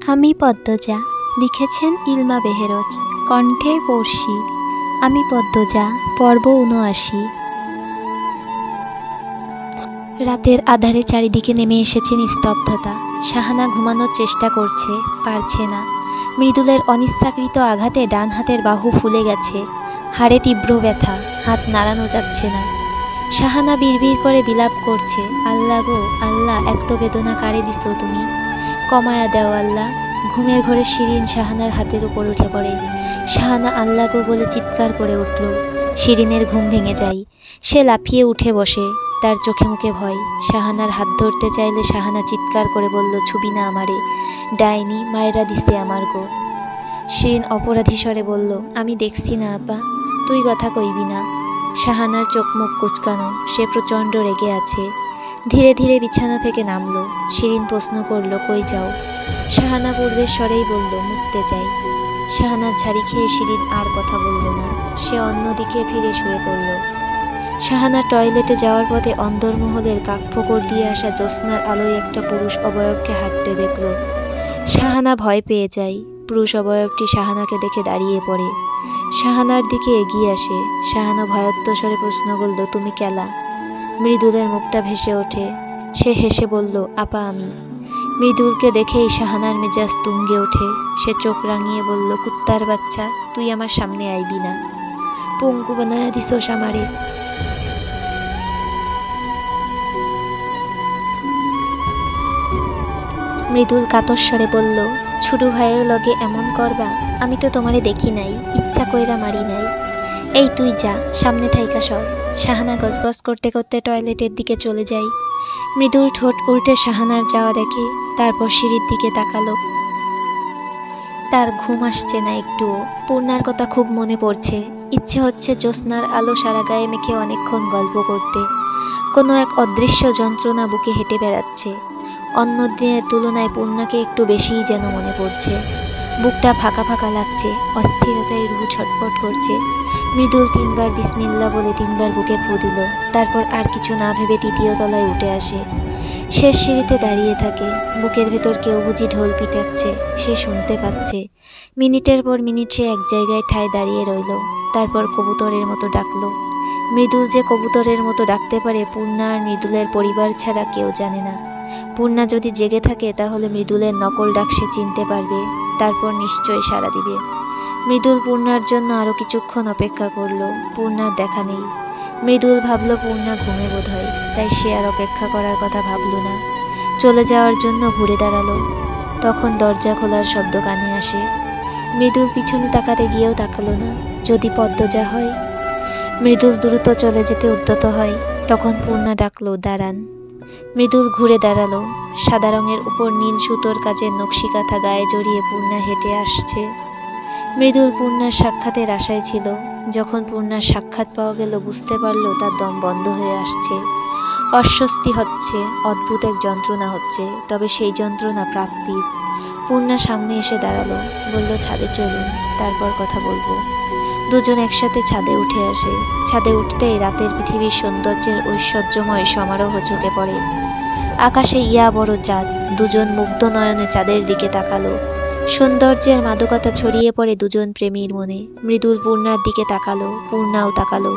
আমি পদ্মজা, লিখেছেন ইলমা বেহেরোজ, কণ্ঠে পড়শি। আমি পদ্মজা, পর্ব ৭৯। রাতের আধারে চারিদিকে নেমে এসেছে নিস্তব্ধতা। শাহানা ঘুমানোর চেষ্টা করছে, পারছে না। মৃদুলের অনিচ্ছাকৃত আঘাতে ডান হাতের বাহু ফুলে গেছে, হাড়ে তীব্র ব্যথা, হাত নাড়ানো যাচ্ছে না। শাহানা বিড়বিড় করে বিলাপ করছে, আল্লাহ গো আল্লাহ, এত বেদনা কারে দিছো তুমি, কমায়া দেও আল্লাহ। ঘুমের ঘরে শিরিন শাহানার হাতের উপর উঠে পড়ে। শাহানা আল্লাহ গো বলে চিৎকার করে উঠল। শিরিনের ঘুম ভেঙে যায়। সে লাফিয়ে উঠে বসে, তার চোখে মুখে ভয়। শাহানার হাত ধরতে চাইলে শাহানা চিৎকার করে বলল, ছুবি না আমারে, ডাইনি মায়েরা দিছে আমার গো। শিরিন অপরাধী স্বরে বলল, আমি দেখছি না আপা, তুই কথা কইবি না। শাহানার চোখ মুখ কুচকানো, সে প্রচণ্ড রেগে আছে। ধীরে ধীরে বিছানা থেকে নামলো। শিরিন প্রশ্ন করল, কই যাও? শাহানা পূর্বের স্বরেই বলল, মুক্তে যাই। শাহানার ঝাড়ি খেয়ে শিরিন আর কথা বলল না। সে অন্যদিকে ফিরে শুয়ে পড়ল। শাহানা টয়লেটে যাওয়ার পথে অন্দরমহলের কাকফোকর দিয়ে আসা জ্যোৎস্নার আলোয় একটা পুরুষ অবয়বকে হাঁটতে দেখল। শাহানা ভয় পেয়ে যায়। পুরুষ অবয়বটি শাহানাকে দেখে দাঁড়িয়ে পড়ে। শাহানার দিকে এগিয়ে আসে। শাহানা ভয়ত্ব স্বরে প্রশ্ন করল, তুমি কেলা? মৃদুলের মুখটা ভেসে ওঠে। সে হেসে বলল, আপা আমি। মৃদুলকে দেখেই শাহানার মেজাজ তুঙ্গে ওঠে। সে চোখ রাঙিয়ে বলল, কুত্তার বাচ্চা, তুই আমার সামনে আইবি না, পঙ্গু বানায়া দিছোস আমারে। মৃদুল কাতর স্বরে বলল, ছোটু ভাইয়ের লগে এমন করবা? আমি তো তোমারে দেখি নাই, ইচ্ছা কইরা মারি নাই। এই তুই যা, সামনে থাইকা সর। শাহানা গজগজ করতে করতে টয়লেটের দিকে চলে যায়। মৃদুল ঠোঁট উল্টে শাহানার যাওয়া দেখে, তারপর সিঁড়ির দিকে তাকালো। তার ঘুম আসছে না একটুও। পূর্ণার কথা খুব মনে পড়ছে। ইচ্ছে হচ্ছে জ্যোৎস্নার আলো সারা গায়ে মেখে অনেকক্ষণ গল্প করতে। কোনো এক অদৃশ্য যন্ত্রণা বুকে হেঁটে বেড়াচ্ছে। অন্য দিনের তুলনায় পূর্ণাকে একটু বেশিই যেন মনে পড়ছে। বুকটা ফাঁকা ফাঁকা লাগছে, অস্থিরতায় রুহ ছটফট করছে। মৃদুল ৩বার বিসমিল্লাহ বলে ৩বার বুকে ফু দিল। তারপর আর কিছু না ভেবে ৩য় তলায় উঠে আসে। শেষ সিঁড়িতে দাঁড়িয়ে থাকে। বুকের ভেতর কেউ বুঝি ঢোল পিটাচ্ছে, সে শুনতে পাচ্ছে। মিনিটের পর মিনিট সে এক জায়গায় ঠায় দাঁড়িয়ে রইল। তারপর কবুতরের মতো ডাকলো। মৃদুল যে কবুতরের মতো ডাকতে পারে পূর্ণা আর মৃদুলের পরিবার ছাড়া কেউ জানে না। পূর্ণা যদি জেগে থাকে তাহলে মৃদুলের নকল ডাক সে চিনতে পারবে, তারপর নিশ্চয়ই সাড়া দিবে। মৃদুল পূর্ণার জন্য আরও কিছুক্ষণ অপেক্ষা করল। পূর্ণার দেখা নেই। মৃদুল ভাবল পূর্ণা ঘুমে বোধ হয়, তাই সে আর অপেক্ষা করার কথা ভাবল না। চলে যাওয়ার জন্য ঘুরে দাঁড়ালো। তখন দরজা খোলার শব্দ কানে আসে। মৃদুল পিছনে তাকাতে গিয়েও তাকালো না। যদি পদ্মজা হয়? মৃদুল দ্রুত চলে যেতে উদ্যত হয়। তখন পূর্ণা ডাকলো, দাঁড়ান। মৃদুল ঘুরে দাঁড়ালো। সাদা রঙের উপর নীল সুতোর কাজের নকশিকাঁথা গায়ে জড়িয়ে পূর্ণা হেঁটে আসছে। মৃদুল পূর্ণার সাক্ষাতের আশায় ছিল। যখন পূর্ণার সাক্ষাৎ পাওয়া গেল বুঝতে পারল তার দম বন্ধ হয়ে আসছে। অস্বস্তি হচ্ছে, অদ্ভুত এক যন্ত্রণা হচ্ছে, তবে সেই যন্ত্রণা প্রাপ্তির। পূর্ণা সামনে এসে দাঁড়ালো, বলল, ছাদে চলুন, তারপর কথা বলবো। দুজন একসাথে ছাদে উঠে আসে। ছাদে উঠতেই রাতের পৃথিবীর সৌন্দর্যের ঐশ্বর্যময় সমারোহ চোখে পড়ে। আকাশে ইয়া বড় চাঁদ। দুজন মুগ্ধ নয়নে চাঁদের দিকে তাকালো। সৌন্দর্যের মাদকতা ছড়িয়ে পড়ে দুজন প্রেমীর মনে। মৃদুল পূর্ণার দিকে তাকালো, পূর্ণাও তাকালো।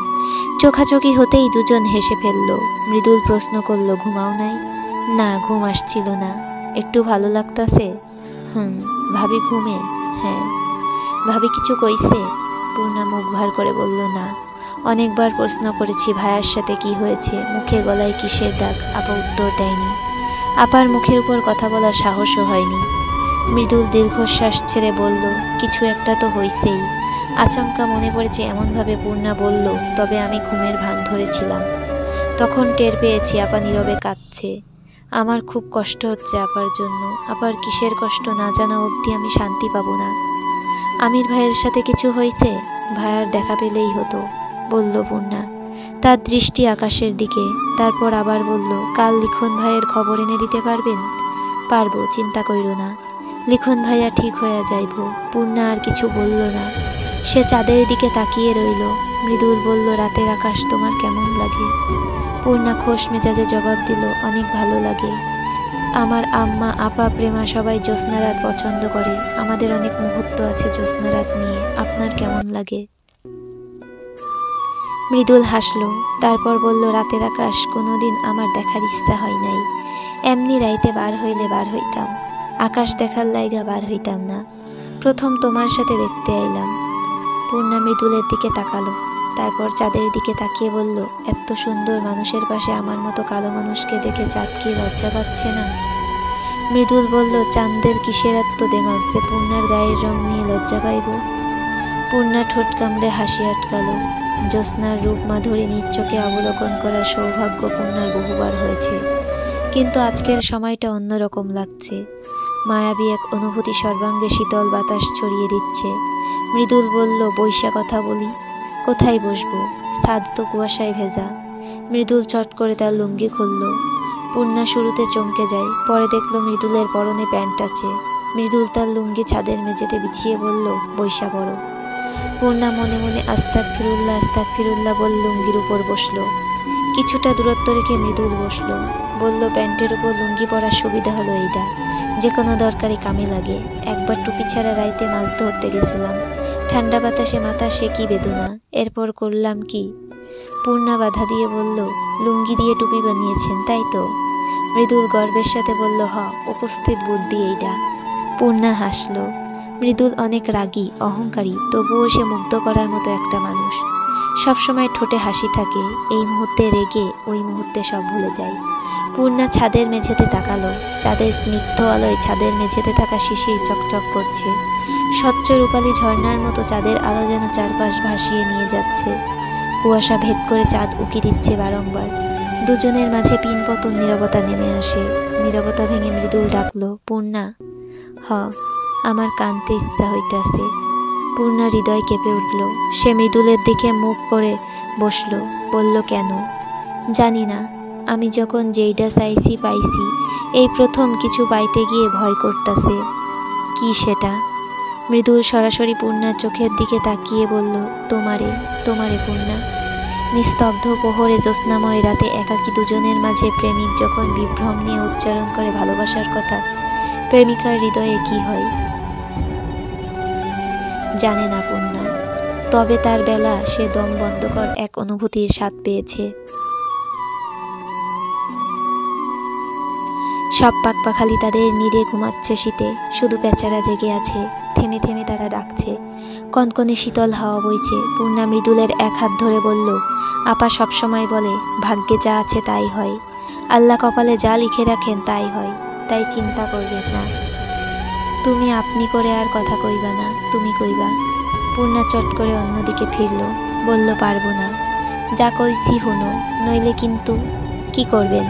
চোখাচোখি হতেই দুজন হেসে ফেলল। মৃদুল প্রশ্ন করল, ঘুমাও নাই? না, ঘুম আসছিল না। একটু ভালো লাগতাছে? ভাবি ঘুমে? হ্যাঁ। ভাবি কিছু কইছে? পূর্ণা মুখ ভার করে বলল, না। অনেকবার প্রশ্ন করেছি ভাইয়ার সাথে কি হয়েছে, মুখে গলায় কিসের দাগ, আপা উত্তর দেয়নি। আপার মুখের উপর কথা বলার সাহসও হয়নি। মৃদুল দীর্ঘশ্বাস ছেড়ে বলল, কিছু একটা তো হইছেই। আচমকা মনে পড়েছে এমনভাবে পূর্ণা বলল, তবে আমি ঘুমের ভান ধরেছিলাম। তখন টের পেয়েছি আপা নীরবে কাঁদছে। আমার খুব কষ্ট হচ্ছে আপার জন্য। আপার কিসের কষ্ট না জানা অবধি আমি শান্তি পাবো না। আমির ভাইয়ের সাথে কিছু হয়েছে? ভাইয়ার দেখা পেলেই হতো, বলল পূর্ণা। তার দৃষ্টি আকাশের দিকে। তারপর আবার বলল, কাল লিখন ভাইয়ের খবর এনে দিতে পারবেন? পারবো, চিন্তা কইরো না। লিখন ভাইয়া ঠিক হইয়া যাইব। পূর্ণা আর কিছু বলল না। সে চাঁদের দিকে তাকিয়ে রইল। মৃদুল বলল, রাতের আকাশ তোমার কেমন লাগে? পূর্ণা খোশ মেজাজে জবাব দিল, অনেক ভালো লাগে। আমার আম্মা, আপা, প্রেমা সবাই জ্যোৎস্না রাত পছন্দ করে। আমাদের অনেক মুহূর্ত আছে জ্যোৎস্না রাত নিয়ে। আপনার কেমন লাগে? মৃদুল হাসল, তারপর বলল, রাতের আকাশ কোনোদিন আমার দেখার ইচ্ছা হয় নাই। এমনি রাইতে বার হইলে বার হইতাম, আকাশ দেখার লাইগা বার হইতাম না। প্রথম তোমার সাথে দেখতে আইলাম। পূর্ণা মৃদুলের দিকে তাকালো, তারপর চাঁদের দিকে তাকিয়ে বলল, এত সুন্দর মানুষের পাশে আমার মতো কালো মানুষকে দেখে চাঁদ কি লজ্জা পাচ্ছে না? মৃদুল বলল, চাঁদের কিসের এত দেমাগ যে পূর্ণার গায়ের রং নিয়ে লজ্জা পাইব? পূর্ণা ঠোঁট কামড়ে হাসি আটকালো। জ্যোৎস্নার রূপ মাধুরী নিজ চোখে অবলোকন করার সৌভাগ্য পূর্ণার বহুবার হয়েছে, কিন্তু আজকের সময়টা অন্যরকম লাগছে। মায়াবী এক অনুভূতি সর্বাঙ্গে শীতল বাতাস ছড়িয়ে দিচ্ছে। মৃদুল বলল, বৈশা কথা বলি। কোথায় বসবো? ছাদ তো কুয়াশায় ভেজা। মৃদুল চট করে তার লুঙ্গি খুলল। পূর্ণা শুরুতে চমকে যায়, পরে দেখল মৃদুলের পরনে প্যান্ট আছে। মৃদুল তার লুঙ্গি ছাদের মেঝেতে বিছিয়ে বলল, বৈশা পড়ো। পূর্ণা মনে মনে আস্তাগফিরুল্লাহ আস্তাগফিরুল্লাহ বলে লুঙ্গির উপর বসলো। কিছুটা দূরত্ব রেখে মৃদুল বসলো। বলল, প্যান্টের উপর লুঙ্গি পরার সুবিধা হলো এইটা, যে কোনো দরকারি কামে লাগে। একবার টুপি ছাড়া রাইতে মাছ ধরতে গেছিলাম, ঠান্ডা বাতাসে মাথা সে কি বেদনা, এরপর করলাম কি? পূর্ণা বাধা দিয়ে বলল, লুঙ্গি দিয়ে টুপি বানিয়েছেন তাই তো? মৃদুল গর্বের সাথে বলল, হ, উপস্থিত বুদ্ধি এইটা। পূর্ণা হাসল। মৃদুল অনেক রাগী, অহংকারী, তবুও সে মুগ্ধ করার মতো একটা মানুষ। সবসময় ঠোঁটে হাসি থাকে, এই মুহূর্তে রেগে ওই মুহূর্তে সব ভুলে যায়। পূর্ণা ছাদের মেঝেতে তাকালো। চাঁদের স্নিগ্ধ আলোয় ছাদের মেঝেতে থাকা শিশির চকচক করছে। স্বচ্ছ রূপালী ঝর্ণার মতো চাঁদের আলো যেন চারপাশ ভাসিয়ে নিয়ে যাচ্ছে। কুয়াশা ভেদ করে চাঁদ উকি দিচ্ছে বারংবার। দুজনের মাঝে পিনপতন নীরবতা নেমে আসে। নীরবতা ভেঙে মৃদুল ডাকলো, পূর্ণা। হ, আমার কানতে ইচ্ছা হইতাছে। পূর্ণা হৃদয় কেঁপে উঠল। সে মৃদুলের দিকে মুখ করে বসল। বলল, কেন? জানি না, আমি যখন যেইটা চাইছি পাইছি, এই প্রথম কিছু পাইতে গিয়ে ভয় করতাছে। কি সেটা? মৃদুল সরাসরি পূর্ণার চোখের দিকে তাকিয়ে বলল, তোমারে তোমারে পূর্ণা। নিস্তব্ধ প্রহরে জ্যোৎস্নাময় রাতে একাকী দুজনের মাঝে প্রেমিক যখন বিভ্রম নিয়ে উচ্চারণ করে ভালোবাসার কথা, প্রেমিকার হৃদয়ে কি হয় জানে না পূর্ণা। তবে তার বেলা সে দম বন্ধকর এক অনুভূতির স্বাদ পেয়েছে। সব পাখপাখালি তাদের নীড়ে ঘুমাচ্ছে শীতে, শুধু বেচারা জেগে আছে। থেমে থেমে তারা ডাকছে। কনকনে শীতল হাওয়া বইছে। পূর্ণা মৃদুলের এক হাত ধরে বলল, আপা সবসময় বলে, ভাগ্যে যা আছে তাই হয়, আল্লাহ কপালে যা লিখে রাখেন তাই হয়, তাই চিন্তা করবেন না। তুমি আপনি করে আর কথা কইবা না, তুমি কইবা। পূর্ণা চট করে অন্যদিকে ফিরল। বলল, পারবো না। যা কইছি হুনো, নইলে কিন্তু। কি করবেন?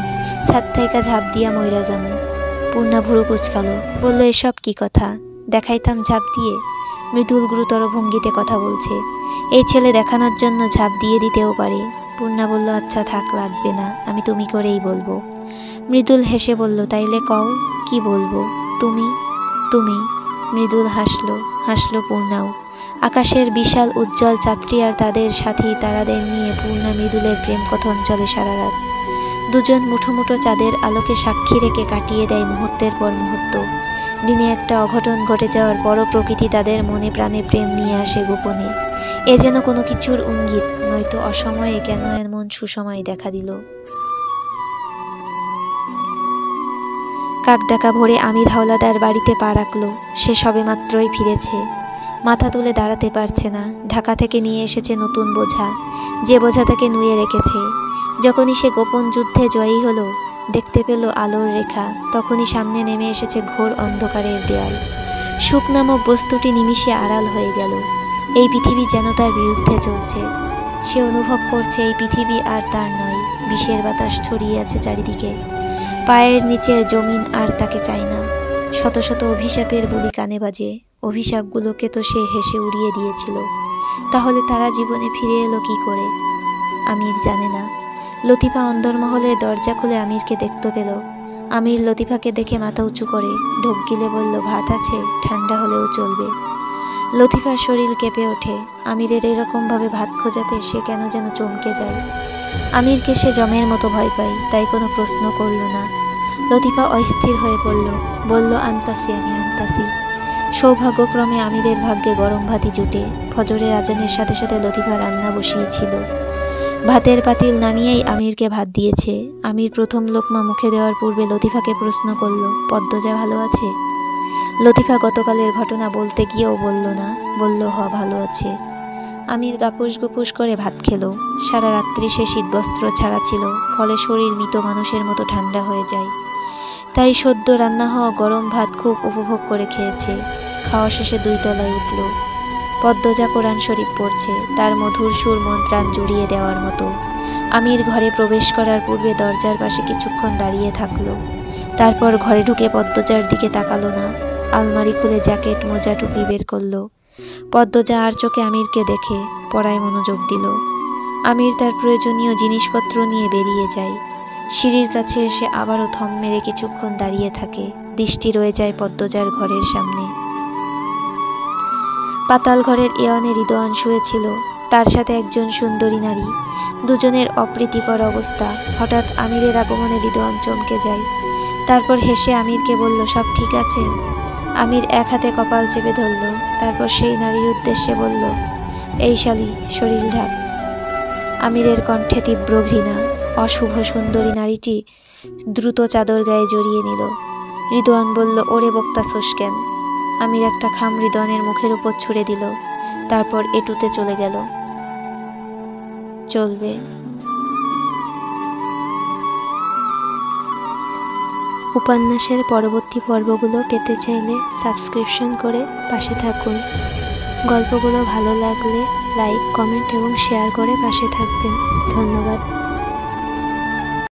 ছাদ থাইকা ঝাঁপ দিয়া মইরা যামু। পূর্ণা ভুরু কুচকালো। বলল, এসব কি কথা? দেখাইতাম ঝাঁপ দিয়ে। মৃদুল গুরুতর ভঙ্গিতে কথা বলছে। এই ছেলে দেখানোর জন্য ঝাঁপ দিয়ে দিতেও পারে। পূর্ণা বলল, আচ্ছা থাক, লাগবে না, আমি তুমি করেই বলবো। মৃদুল হেসে বলল, তাইলে কও, কি বলবো? তুমি তুমি। মৃদুল হাসলো পূর্ণাও। আকাশের বিশাল উজ্জ্বল চাঁদটি আর তাদের সাথী তারাদের নিয়ে পূর্ণা মৃদুলের প্রেম কথন চলে সারা রাত। দুজন মুঠো মুঠো চাঁদের আলোকে সাক্ষী রেখে কাটিয়ে দেয় মুহূর্তের পর মুহূর্ত। দিনে একটা অঘটন ঘটে যাওয়ার পরও প্রকৃতি তাদের মনে প্রাণে প্রেম নিয়ে আসে গোপনে। এ যেন কোনো কিছুর ইঙ্গিত, নয়তো অসময়ে কেন এমন সুসময় দেখা দিল। কাকডাকা ভোরে আমির হাওলাদার বাড়িতে পা রাখল। সে সবে মাত্রই ফিরেছে। মাথা তুলে দাঁড়াতে পারছে না। ঢাকা থেকে নিয়ে এসেছে নতুন বোঝা, যে বোঝা তাকে নুয়ে রেখেছে। যখনই সে গোপন যুদ্ধে জয়ী হলো, দেখতে পেল আলোর রেখা, তখনই সামনে নেমে এসেছে ঘোর অন্ধকারের দেয়াল। সুখ নামক বস্তুটি নিমিষে আড়াল হয়ে গেল। এই পৃথিবী যেন তার বিরুদ্ধে চলছে। সে অনুভব করছে এই পৃথিবী আর তার নয়। বিষের বাতাস ছড়িয়ে আছে চারিদিকে। পায়ের নিচের জমিন আর তাকে চায় না। শত শত অভিশাপের বুলি কানে বাজে। অভিশাপগুলোকে তো সে হেসে উড়িয়ে দিয়েছিল। তাহলে তারা জীবনে ফিরে এলো কি করে? আমির জানে না। লতিফা অন্দরমহলের দরজা খুলে আমিরকে দেখতে পেল। আমির লতিফাকে দেখে মাথা উঁচু করে ঢোক গিলে বলল, ভাত আছে, ঠান্ডা হলেও চলবে। লতিফার শরীর কেঁপে ওঠে। আমিরের এরকমভাবে ভাত খোঁজাতে সে কেন যেন চমকে যায়। আমিরকে সে জমের মতো ভয় পায়, তাই কোনো প্রশ্ন করল না। লতিফা অস্থির হয়ে পড়ল, বলল, আনতাসি, আমি আনতাসি। সৌভাগ্যক্রমে আমিরের ভাগ্যে গরম ভাতই জুটে। ফজরের আজানের সাথে সাথে লতিফা রান্না বসিয়েছিল। ভাতের পাতিল নামিয়েই আমিরকে ভাত দিয়েছে। আমির প্রথম লোকমা মুখে দেওয়ার পূর্বে লতিফাকে প্রশ্ন করল, পদ্মজা ভালো আছে? লতিফা গতকালের ঘটনা বলতে গিয়েও বলল না, বলল, হ, ভালো আছে। আমির গাপুস গুপুস করে ভাত খেল। সারা রাত্রি সে শীতবস্ত্র ছাড়া ছিল, ফলে শরীর মৃত মানুষের মতো ঠান্ডা হয়ে যায়। তাই সদ্য রান্না হওয়া গরম ভাত খুব উপভোগ করে খেয়েছে। খাওয়া শেষে 2 তলায় উঠল। পদ্মজা কোরআন শরীফ পড়ছে, তার মধুর সুর মন প্রাণ জুড়িয়ে দেওয়ার মতো। আমির ঘরে প্রবেশ করার পূর্বে দরজার পাশে কিছুক্ষণ দাঁড়িয়ে থাকলো। তারপর ঘরে ঢুকে পদ্মজার দিকে তাকালো না। আলমারি খুলে জ্যাকেট, মোজা, টুপি বের করলো। পদ্মজা আর চোখে আমিরকে দেখে পড়ায় মনোযোগ দিল। আমির তার প্রয়োজনীয় জিনিসপত্র নিয়ে বেরিয়ে যায়। সিঁড়ির কাছে এসে আবারও থম মেরে কিছুক্ষণ দাঁড়িয়ে থাকে। দৃষ্টি রয়ে যায় পদ্মজার ঘরের সামনে। পাতাল ঘরের এওয়ানে রিদওয়ান শুয়েছিল, তার সাথে একজন সুন্দরী নারী। দুজনের অপ্রীতিকর অবস্থা। হঠাৎ আমিরের আগমনে রিদওয়ান চমকে যায়। তারপর হেসে আমিরকে বলল, সব ঠিক আছে? আমির এক হাতে কপাল চেপে ধরল। তারপর সেই নারীর উদ্দেশ্যে বলল, এই শালি, শরীর ঢাক। আমিরের কণ্ঠে তীব্র ঘৃণা। অশুভ সুন্দরী নারীটি দ্রুত চাদর গায়ে জড়িয়ে নিল। রিদওয়ান বলল, ওরে বকতাছোস কেন? আমির একটা খাম রিদওয়ানের মুখের উপর ছুঁড়ে দিল। তারপর এটুতে চলে গেল। চলবে। উপন্যাসের পরবর্তী পর্বগুলো পেতে চাইলে সাবস্ক্রিপশন করে পাশে থাকুন। গল্পগুলো ভালো লাগলে লাইক, কমেন্ট এবং শেয়ার করে পাশে থাকবেন। ধন্যবাদ।